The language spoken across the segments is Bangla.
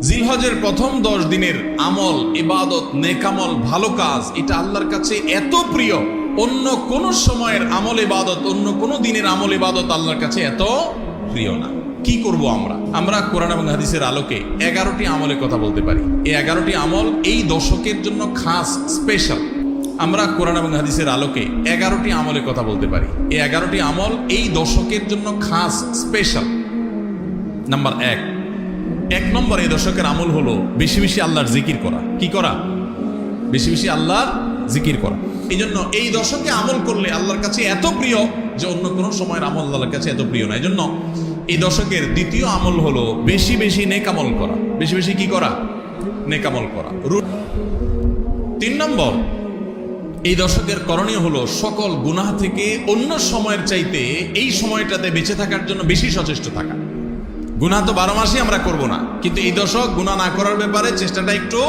জিলহজের প্রথম 10 দিনের আমল, ইবাদত, নেকামল, ভালো কাজ, এটা আল্লাহর কাছে এত প্রিয়, অন্য কোন সময়ের আমল ইবাদত, অন্য কোন দিনের আমল ইবাদত আল্লাহর কাছে এত প্রিয় না। কি করব আমরা কোরআন এবং হাদিসের আলোকে 11টি আমলের কথা বলতে পারি। এই 11টি আমল এই দশকের জন্য খাস, স্পেশাল। আমরা কোরআন এবং হাদিসের আলোকে 11টি আমলের কথা বলতে পারি। এই 11টি আমল এই দশকের জন্য খাস, স্পেশাল। নাম্বার 1 নম্বর এই দশকের আমল হলো বেশি বেশি আল্লাহর জিকির করা। কি করা? বেশি বেশি আল্লাহর জিকির করা। এই জন্য এই দশকে আমল করলে আল্লাহর কাছে এত প্রিয় যে অন্য কোনো সময়ের আমল আল্লাহর কাছে এত প্রিয় না। এই জন্য এই দশকের দ্বিতীয় আমল হলো বেশি বেশি নেকামল করা। বেশি বেশি কি করা? নেকামল করা। 3 নম্বর এই দশকের করণীয় হলো সকল গুনাহ থেকে অন্য সময়ের চাইতে এই সময়টাতে বেঁচে থাকার জন্য বেশি সচেষ্ট থাকা। গুনাহ তো 12 মাসই আমরা করব না, কিন্তু এই দশক গুনাহ না করার ব্যাপারে চেষ্টাটা একটু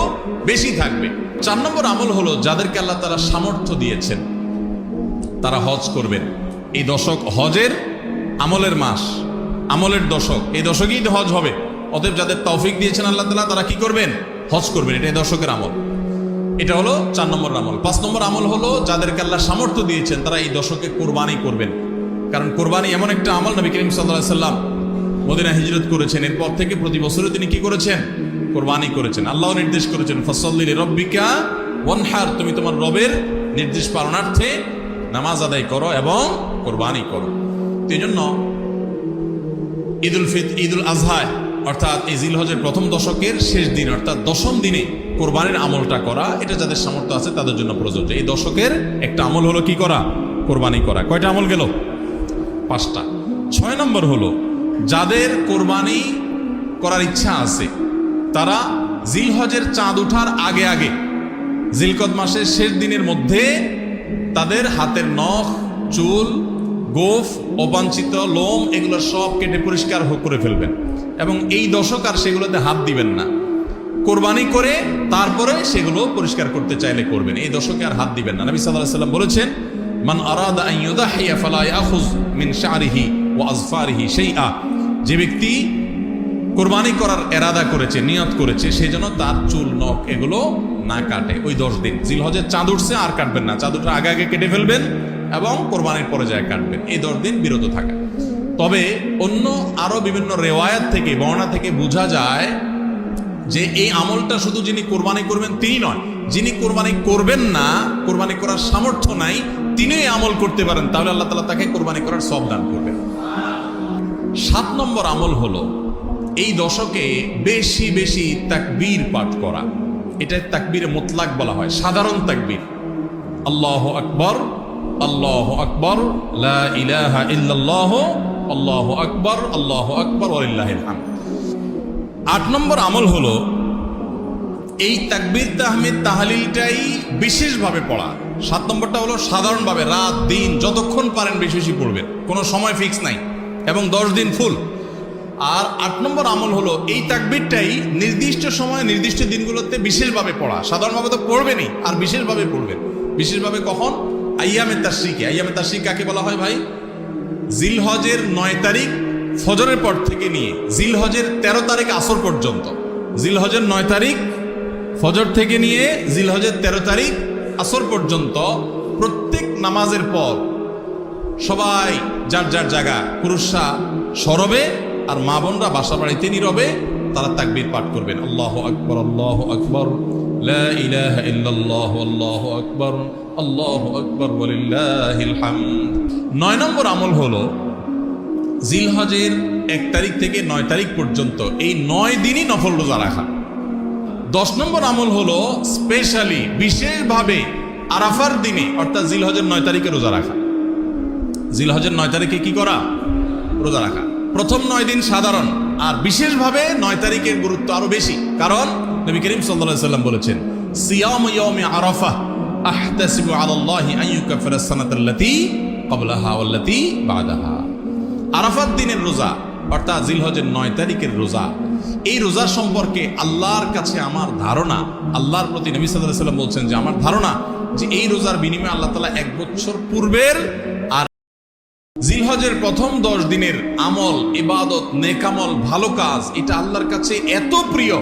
বেশি থাকবে। 4 নম্বর আমল হলো যাদেরকে আল্লাহ তাআলা সামর্থ্য দিয়েছেন তারা হজ করবেন। এই দশক হজের আমলের মাস, আমলের দশক। এই দশকেই হজ হবে। অতএব যাদের তৌফিক দিয়েছেন আল্লাহ তাআলা তারা কি করবেন? হজ করবেন। এটা এই দশকের আমল। এটা হলো 4 নম্বর আমল। 5 নম্বর আমল হলো যাদেরকে আল্লাহ সামর্থ্য দিয়েছেন তারা এই দশকে কোরবানি করবেন। কারণ কোরবানি এমন একটা আমল, নবী করিম সাল্লাল্লাহু আলাইহি সাল্লাম মদিনা হিজরত করেছেন, এরপর থেকে প্রতি বছরে তিনি কি করেছেন? কোরবানি করেছেন। আল্লাহ নির্দেশ করেছেন ফাসাল্লি লিরাব্বিকা ওয়ানহার, তুমি তোমার রবের নির্দেশ পালনার্থে নামাজ আদায় করো এবং কোরবানি করো। এই জন্য ঈদুল আজহা অর্থাৎ এই জিলহজের প্রথম দশকের শেষ দিন অর্থাৎ 10ম দিনে কোরবানির আমলটা করা, এটা যাদের সামর্থ্য আছে তাদের জন্য প্রযোজ্য। এই দশকের একটা আমল হলো কি করা? কোরবানি করা। কয়টা আমল গেল? 5টা। 6 নম্বর হলো যাদের কোরবানি করার ইচ্ছা আছে তারা জিলহজের চাঁদ ওঠার আগে আগে জিলকদ মাসের শেষ দিনের মধ্যে তাদের হাতের নখ, চুল, গোফ, অবাঞ্ছিত লোম এগুলো সব কেটে পরিষ্কার করে ফেলবেন এবং এই দশক আর সেগুলোতে হাত দিবেন না। কোরবানি করে তারপরে সেগুলো পরিষ্কার করতে চাইলে করবেন। এই দশকে আর হাত দিবেন না। নবী সাল্লাল্লাহু আলাইহি ওয়াসাল্লাম বলেছেন মান আরাদা আন ইউদাহিয়া ফালা ইয়াখুয মিন শা'রিহি ওয়া আযফারিহি শাইআ, যে ব্যক্তি কোরবানি করার এরাদা করেছে, নিয়ত করেছে, সেই জন্য তার চুল, নখ এগুলো না কাটে। ওই 10 দিন জিলহজের চাঁদ উঠছে আর কাটবেন না। চাঁদ উঠার আগে আগে কেটে ফেলবেন এবং কোরবানির পরে যায় কাটবেন। এই 10 দিন বিরত থাকা। তবে অন্য আরো বিভিন্ন রেওয়ায়াত থেকে, বর্ণনা থেকে বোঝা যায় যে এই আমলটা শুধু যিনি কোরবানি করবেন তিনি নয়, যিনি কোরবানি করবেন না, কোরবানি করার সামর্থ্য নাই, তিনি এই আমল করতে পারেন। তাহলে আল্লাহ তাআলা তাকে কোরবানি করার সওয়াব দান করবেন। 7 নম্বর আমল হলো এই দশকে বেশি বেশি তাকবীর পাঠ করা। এটা তাকবীরে মুতলাক বলা হয়, সাধারণ তাকবীর। আল্লাহু আকবার, আল্লাহু আকবার, লা ইলাহা ইল্লাল্লাহ, আল্লাহু আকবার, আল্লাহু আকবার ওয়া লিল্লাহিল হামদ। 8 নম্বর আমল হলো এই তাকবীর, তাহমিদ, তাহলিলটাই বিশেষভাবে পড়া। 7 নম্বরটা হলো সাধারণভাবে রাত দিন যতক্ষণ পারেন বেশি বেশি পড়বেন, কোনো সময় ফিক্স নাই এবং 10 দিন ফুল। আর 8 নম্বর আমল হলো এই তাকবীরটাই নির্দিষ্ট সময় নির্দিষ্ট দিনগুলোতে বিশেষভাবে পড়া। সাধারণভাবে তো পড়বেনই, আর বিশেষভাবে পড়বেন। বিশেষভাবে কখন? আইয়ামে তাশরিকে। আইয়ামে তাশরিক কাকে বলা হয় ভাই? জিলহজের 9 তারিখ ফজরের পর থেকে নিয়ে জিলহজের 13 তারিখ আসর পর্যন্ত। জিলহজের 9 তারিখ ফজর থেকে নিয়ে জিলহজের 13 তারিখ আসর পর্যন্ত প্রত্যেক নামাজের পর সবাই যার যার জায়গা, পুরুষরা সরবে আর মা বোনরা বাসা বাড়িতে নীরবে তারা তাকবীর পাঠ করবেন। আল্লাহু আকবার, আল্লাহু আকবার, লা ইলাহা ইল্লাল্লাহ, আল্লাহু আকবার, আল্লাহু আকবার ওয়া লিল্লাহিল হামদ। 9 নম্বর আমল হলো জিলহজের 1 তারিখ থেকে 9 তারিখ পর্যন্ত এই 9 দিনই নফল রোজা রাখা। 10 নম্বর আমল হলো স্পেশালি বিশেষভাবে আরাফার দিনে অর্থাৎ জিলহজের 9 তারিখে রোজা রাখা। জিলহজের 9 তারিখে কি করা? রোজা রাখা। প্রথম 9 দিন সাধারণ, আর বিশেষভাবে 9 তারিখের গুরুত্ব আরো বেশি। কারণ নবী করিম সাল্লাল্লাহু আলাইহি ওয়াসাল্লাম বলেছেন সিয়াম ইয়াউমি আরাফা আহতাসিবু আলাল্লাহি আন ইউকাফিরা সানাতাল্লাতী ক্বাবলাহা ওয়াল্লাতী বাদাহা। আরাফাত দিনের রোজা অর্থাৎ জিলহজের 9 তারিখের রোজা, এই রোজা সম্পর্কে আল্লাহর কাছে আমার ধারণা, আল্লাহর প্রতি নবী সাল্লাল্লাহু আলাইহি ওয়াসাল্লাম বলছেন যে আমার ধারণা যে এই রোজার বিনিময়ে আল্লাহ তাআলা 1 বছর পূর্বের আর জিলহজের প্রথম 10 দিনের আমল, ইবাদত, নেকামল, ভালো কাজ, এটা আল্লাহর কাছে এত প্রিয়